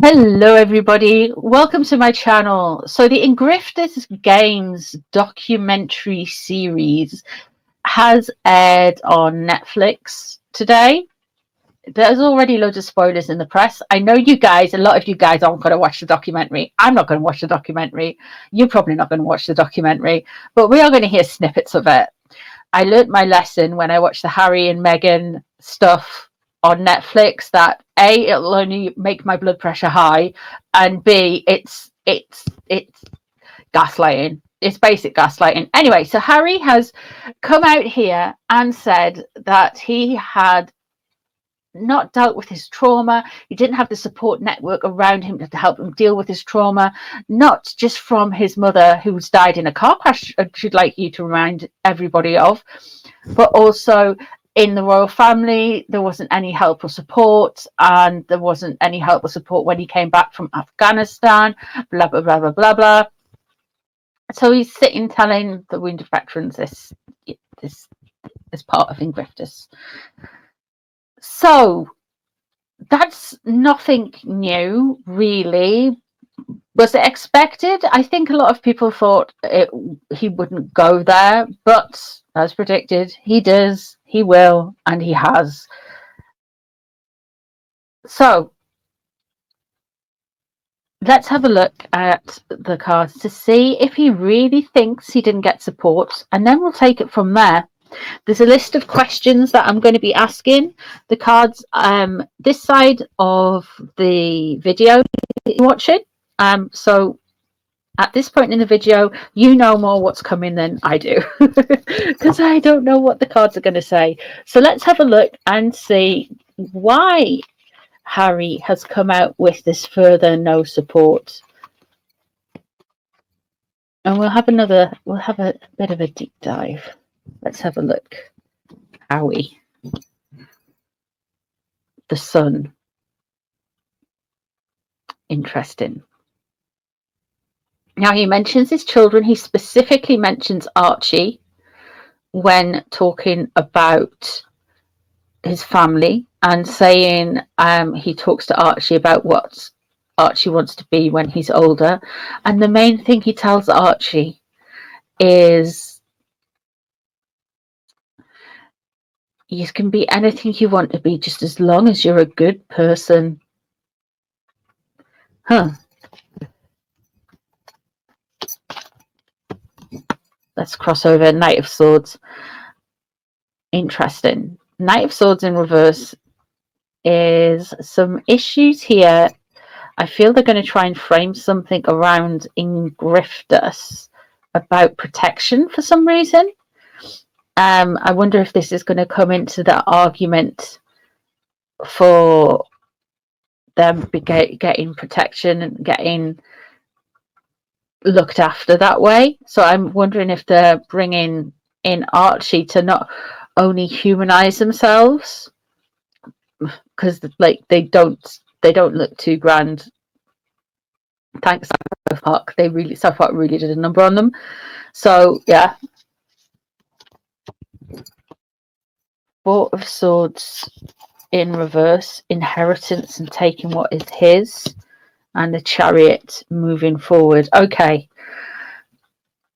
Hello everybody, welcome to my channel. So the Ingrifters Games documentary series has aired on Netflix today. There's already loads of spoilers in the press. I know you guys, a lot of you guys aren't going to watch the documentary. I'm not going to watch the documentary. You're probably not going to watch the documentary, but we are going to hear snippets of it. I learnt my lesson when I watched the Harry and Meghan stuff on Netflix that A, it'll only make my blood pressure high, and B, it's gaslighting. It's basic gaslighting. Anyway, so Harry has come out here and said that he had not dealt with his trauma. He didn't have the support network around him to help him deal with his trauma, not just from his mother who's died in a car crash, I should like you to remind everybody of, but also in the royal family. There wasn't any help or support, and there wasn't any help or support when he came back from Afghanistan, blah blah blah blah blah blah. So he's sitting telling the wounded veterans this part of Ingrifters. So that's nothing new, really. Was it expected? I think a lot of people thought he wouldn't go there, but as predicted, he does, he will, and he has. So let's have a look at the cards to see if he really thinks he didn't get support, and then we'll take it from there. There's a list of questions that I'm going to be asking the cards this side of the video you're watching. So at this point in the video, you know more what's coming than I do, because I don't know what the cards are going to say. So let's have a look and see why Harry has come out with this further no support. And we'll have a bit of a deep dive. Let's have a look. Hawwy, the son. Interesting. Now he mentions his children. He specifically mentions Archie when talking about his family and saying he talks to Archie about what Archie wants to be when he's older. And the main thing he tells Archie is you can be anything you want to be just as long as you're a good person. Huh. Let's cross over Knight of Swords. Interesting. Knight of Swords in reverse is some issues here. I feel they're going to try and frame something around Ingrifters about protection for some reason. I wonder if this is going to come into that argument for them getting protection and getting looked after that way. So I'm wondering if they're bringing in Archie to not only humanize themselves, because like they don't look too grand. Thanks South Park. South Park really did a number on them. So yeah. Four of Swords in reverse, inheritance and taking what is his, and the Chariot moving forward. Okay.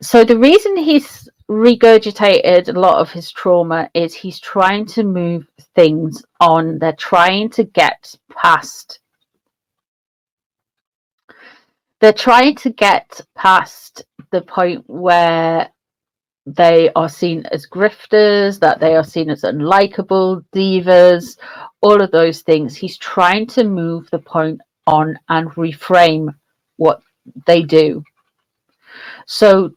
So the reason he's regurgitated a lot of his trauma is he's trying to move things on. They're trying to get past. They're trying to get past the point where they are seen as grifters, that they are seen as unlikable, divas, all of those things. He's trying to move the point on and reframe what they do. So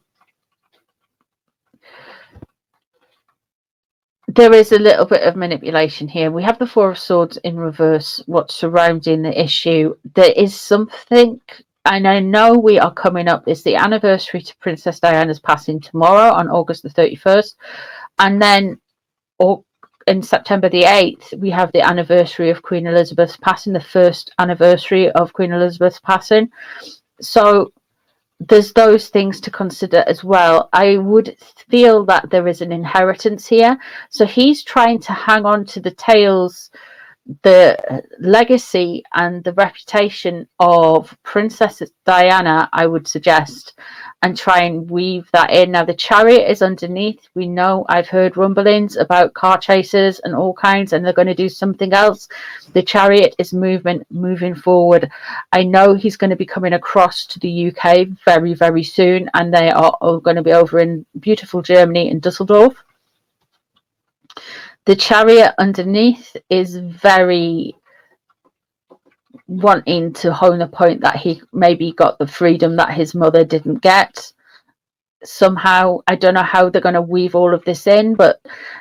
there is a little bit of manipulation here. We have the Four of Swords in reverse, what's surrounding the issue. There is something, and I know we are coming up, it's the anniversary to Princess Diana's passing tomorrow on August the 31st. And then in September the 8th, we have the anniversary of Queen Elizabeth's passing, the first anniversary of Queen Elizabeth's passing. So there's those things to consider as well. I would feel that there is an inheritance here. So he's trying to hang on to the tails the legacy and the reputation of Princess Diana, I would suggest, and try and weave that in. Now, the Chariot is underneath. We know, I've heard rumblings about car chases and all kinds, and they're going to do something else. The Chariot is moving forward. I know he's going to be coming across to the UK very, very soon, and they are all going to be over in beautiful Germany in Dusseldorf. The Chariot underneath is very wanting to hone the point that he maybe got the freedom that his mother didn't get. Somehow, I don't know how they're going to weave all of this in, but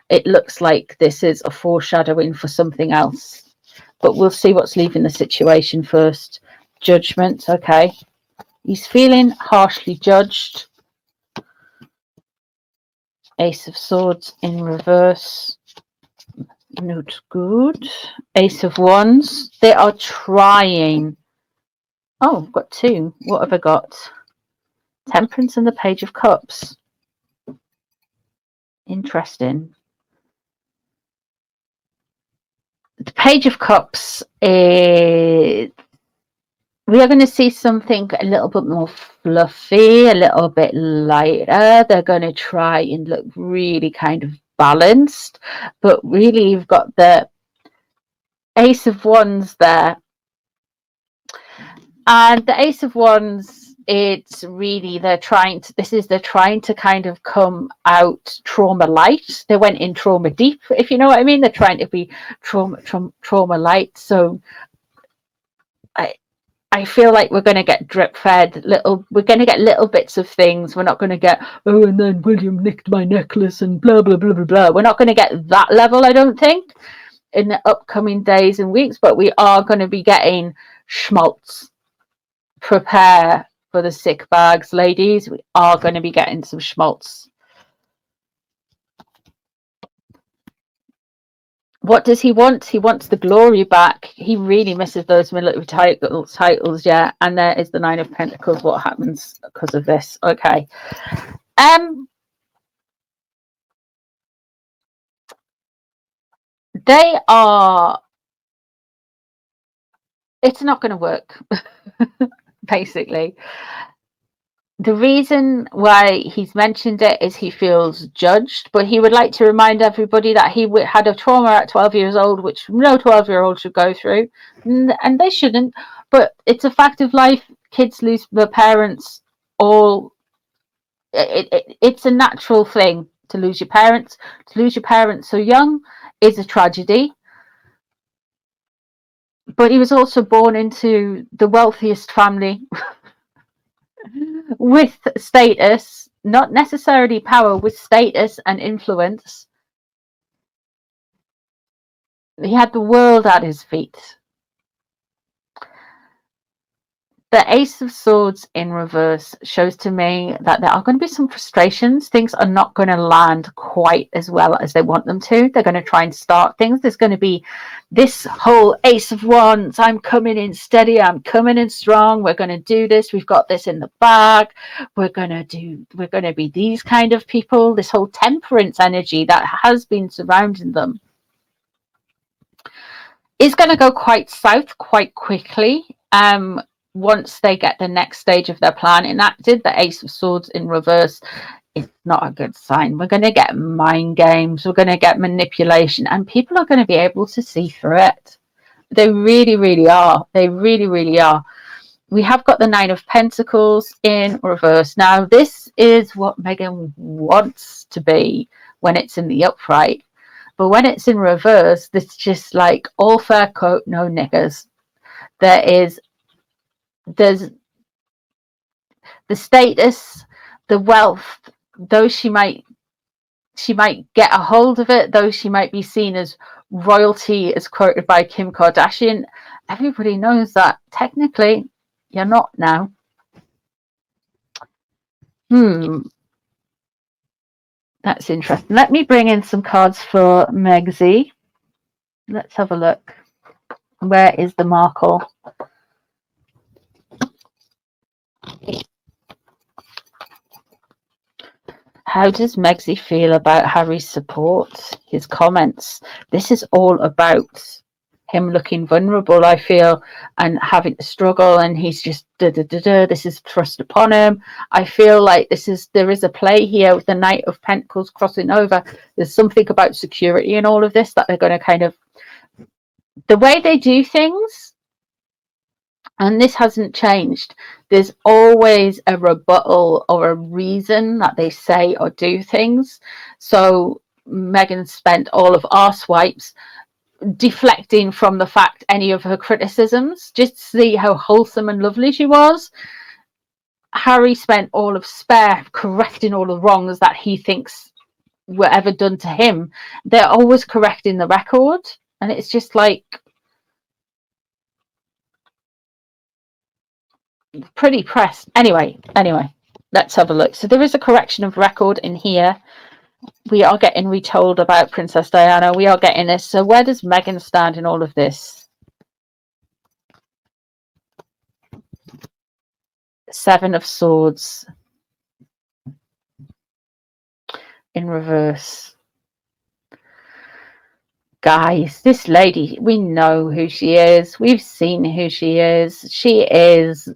it looks like this is a foreshadowing for something else. But we'll see what's leaving the situation first. Judgment, okay. He's feeling harshly judged. Ace of Swords in reverse. Not good. Ace of Wands. They are trying. Oh, I've got two. What have I got? Temperance and the Page of Cups. Interesting. The Page of Cups is... we are going to see something a little bit more fluffy, a little bit lighter. They're going to try and look really kind of balanced, but really you've got the Ace of Wands there, and the Ace of Wands, it's really they're trying to kind of come out trauma light. They went in trauma deep, if you know what I mean. They're trying to be trauma light. So I feel like we're going to get drip fed we're going to get little bits of things. We're not going to get, oh, and then William nicked my necklace and blah, blah, blah, blah, blah. We're not going to get that level, I don't think, in the upcoming days and weeks, but we are going to be getting schmaltz. Prepare for the sick bags, ladies. We are going to be getting some schmaltz. What does he want? He wants the glory back. He really misses those military titles, yeah. And there is the Nine of Pentacles. What happens because of this? Okay. They are... it's not going to work, basically. The reason why he's mentioned it is he feels judged, but he would like to remind everybody that he had a trauma at 12 years old, which no 12-year-old should go through, and they shouldn't, but it's a fact of life. Kids lose their parents all... it's a natural thing to lose your parents. To lose your parents so young is a tragedy. But he was also born into the wealthiest family with status, not necessarily power, with status and influence. He had the world at his feet. The Ace of Swords in reverse shows to me that there are going to be some frustrations. Things are not going to land quite as well as they want them to. They're going to try and start things. There's going to be this whole Ace of Wands. I'm coming in steady. I'm coming in strong. We're going to do this. We've got this in the bag. We're going to be these kind of people. This whole temperance energy that has been surrounding them is going to go quite south quite quickly. Once they get the next stage of their plan enacted. The Ace of Swords in reverse is not a good sign. We're going to get mind games. We're going to get manipulation, and people are going to be able to see through it. They really, really are. They really, really are. We have got the Nine of Pentacles in reverse. Now, this is what Megan wants to be when it's in the upright. But when it's in reverse, it's just like all fair coat, no niggers. There's the status, the wealth, though she might get a hold of it, though she might be seen as royalty, as quoted by Kim Kardashian. Everybody knows that technically you're not now. That's interesting. Let me bring in some cards for Megsy. Let's have a look. Where is the Markle? How does Megsy feel about Harry's support, his comments? This is all about him looking vulnerable, I feel, and having to struggle, and he's just this is thrust upon him. I feel like there is a play here with the Knight of Pentacles crossing over. There's something about security in all of this that they're going to kind of, the way they do things, and this hasn't changed. There's always a rebuttal or a reason that they say or do things. So Megan spent all of our swipes deflecting from the fact any of her criticisms, just to see how wholesome and lovely she was. Harry spent all of spare correcting all the wrongs that he thinks were ever done to him. They're always correcting the record, and it's just like pretty pressed. Anyway, let's have a look. So there is a correction of record in here. We are getting retold about Princess Diana. We are getting this. So where does Megan stand in all of this? Seven of Swords in reverse. Guys, this lady, we know who she is. We've seen who she is. She is...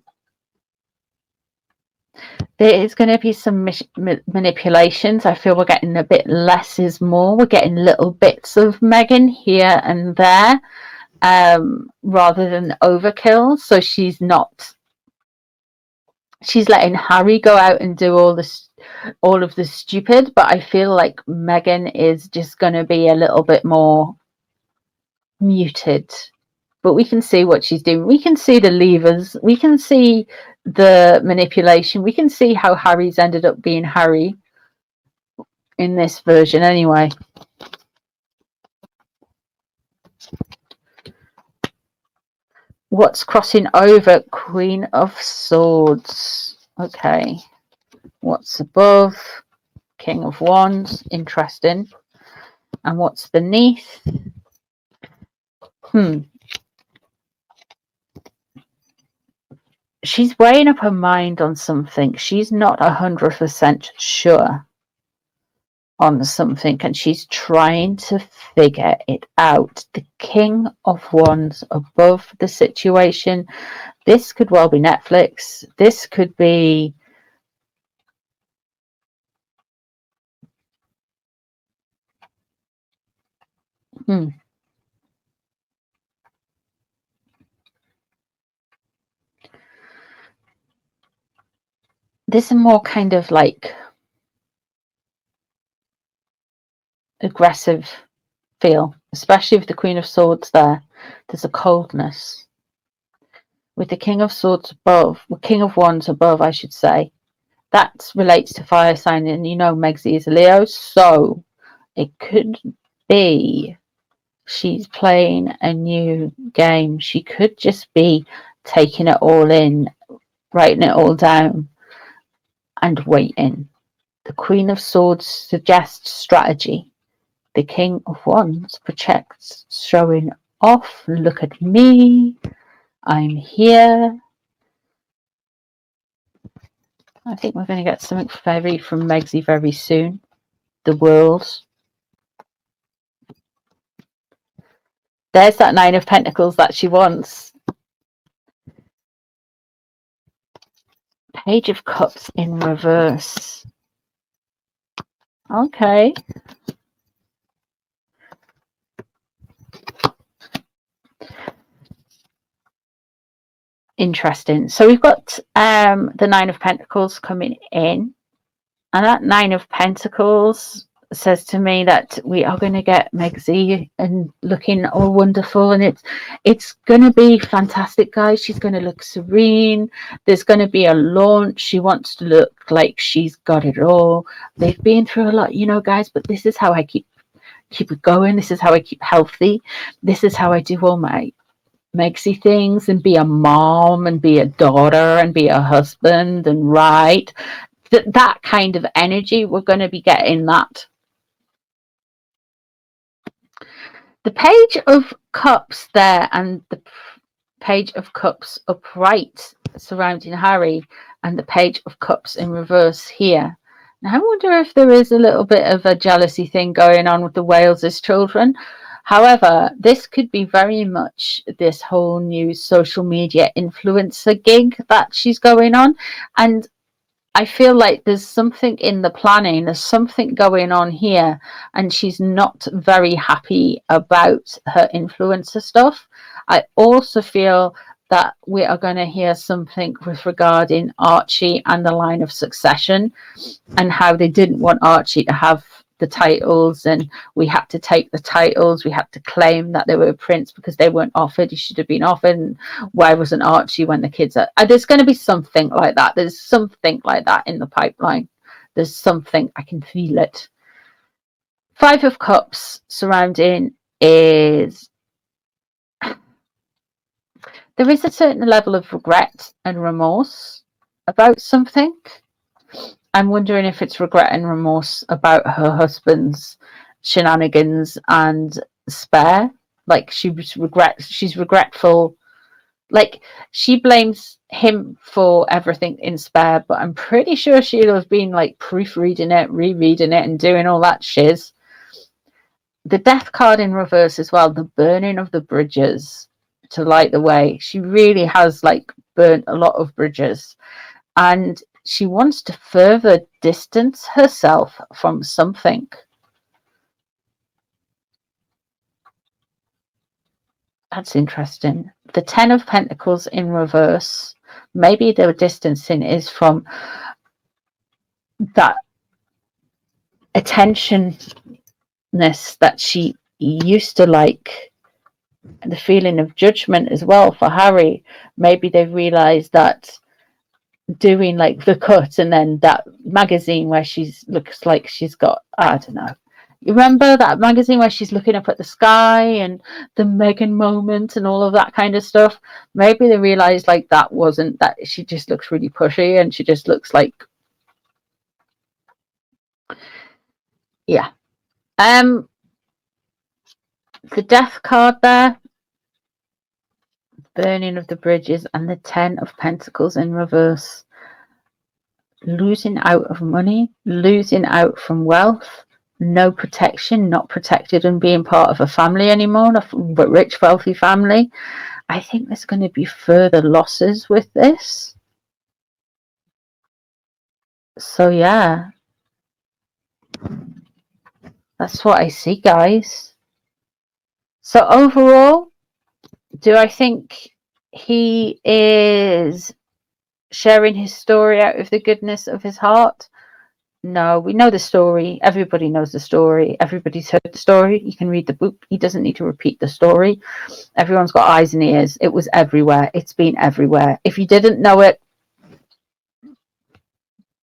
There is going to be some manipulations. I feel we're getting a bit less is more. We're getting little bits of Megan here and there, rather than overkill. So she's letting Harry go out and do all of the stupid, but I feel like Megan is just going to be a little bit more muted. But we can see what she's doing. We can see the levers. We can see the manipulation. We can see how Harry's ended up being Harry in this version anyway. What's crossing over? Queen of Swords. Okay. What's above? King of Wands. Interesting. And what's beneath? She's weighing up her mind on something. She's not 100% sure on something, and she's trying to figure it out. The King of Wands above the situation. This could well be Netflix. This could be... This is more kind of like aggressive feel, especially with the Queen of Swords there. There's a coldness. With the King of Swords above, the King of Wands above, I should say, that relates to fire sign, and you know Megsy is a Leo, so it could be she's playing a new game. She could just be taking it all in, writing it all down, and waiting. The Queen of Swords suggests strategy. The King of Wands projects, showing off. Look at me. I'm here. I think we're going to get something from Megsy very soon. The World. There's that Nine of Pentacles that she wants. Page of Cups in reverse. Okay. Interesting. So we've got the Nine of Pentacles coming in, and that Nine of Pentacles says to me that we are going to get Megsy and looking all wonderful, and it's going to be fantastic, guys. She's going to look serene. There's going to be a launch. She wants to look like she's got it all. They've been through a lot, you know, guys, but this is how I keep it going. This is how I keep healthy. This is how I do all my Megsy things, and be a mom and be a daughter and be a husband and right. That kind of energy, we're going to be getting that. The Page of Cups there, and the Page of Cups upright surrounding Harry, and the Page of Cups in reverse here. Now I wonder if there is a little bit of a jealousy thing going on with the Wales's children. However, this could be very much this whole new social media influencer gig that she's going on. And I feel like there's something in the planning, there's something going on here, and she's not very happy about her influencer stuff. I also feel that we are going to hear something with regarding Archie and the line of succession, and how they didn't want Archie to have the titles, and we had to take the titles, we had to claim that they were a prince because they weren't offered. He should have been offered. And why wasn't Archie when the kids are... there's going to be something like that. There's something like that in the pipeline. There's something, I can feel it. 5 of Cups surrounding is... there is a certain level of regret and remorse about something. I'm wondering if it's regret and remorse about her husband's shenanigans and spare. Like she's regretful. Like she blames him for everything in spare, but I'm pretty sure she'll have been like proofreading it, rereading it, and doing all that shiz. The Death card in reverse as well, the burning of the bridges to light the way. She really has like burnt a lot of bridges. And she wants to further distance herself from something. That's interesting. The 10 of Pentacles in reverse. Maybe the distancing is from that attentionness that she used to like. The feeling of judgment as well for Harry. Maybe they've realized that doing like the cut and then that magazine where she's looks like she's got, I don't know, you remember that magazine where she's looking up at the sky and the Meghan moment and all of that kind of stuff? Maybe they realized like that wasn't, that she just looks really pushy and she just looks like, yeah. The Death card there, burning of the bridges, and the 10 of Pentacles in reverse. Losing out of money, losing out from wealth, no protection, not protected and being part of a family anymore, but rich, wealthy family. I think there's going to be further losses with this. So yeah, that's what I see, guys. So overall, do I think he is sharing his story out of the goodness of his heart? No, we know the story. Everybody knows the story. Everybody's heard the story. You can read the book. He doesn't need to repeat the story. Everyone's got eyes and ears. It was everywhere. It's been everywhere. If you didn't know it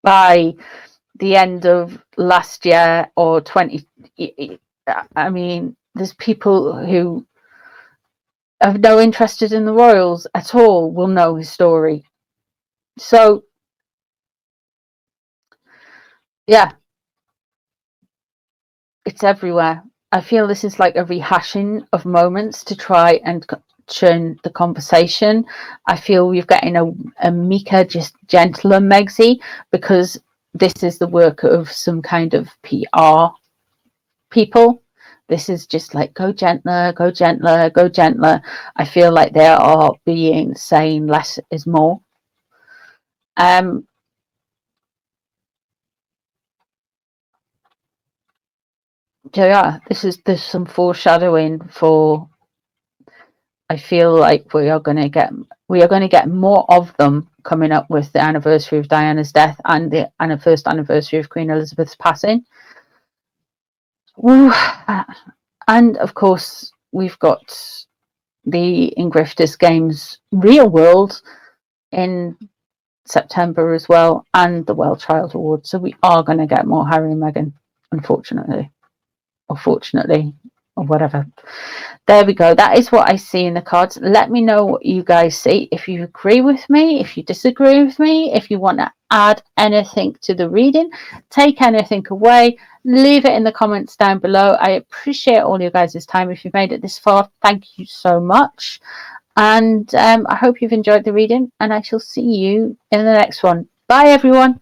by the end of last year or 20, I mean, there's people who have no interest in the royals at all will know his story. So yeah, it's everywhere. I feel this is like a rehashing of moments to try and turn the conversation. I feel we're getting a meeker, just gentler Megsy, because this is the work of some kind of PR people. This is just like, go gentler, go gentler, go gentler. I feel like they are being saying less is more. So yeah, there's some foreshadowing for, I feel like we are going to get more of them coming up with the anniversary of Diana's death and the first anniversary of Queen Elizabeth's passing. Ooh. And of course we've got the Ingrifters Games Real World in September as well, and the Well Child Award. So we are going to get more Harry and Meghan, unfortunately. Or fortunately, or whatever. There we go. That is what I see in the cards. Let me know what you guys see. If you agree with me, if you disagree with me, if you want to add anything to the reading, take anything away, leave it in the comments down below. I appreciate all you guys' time. If you've made it this far, thank you so much. And I hope you've enjoyed the reading, and I shall see you in the next one. Bye, everyone.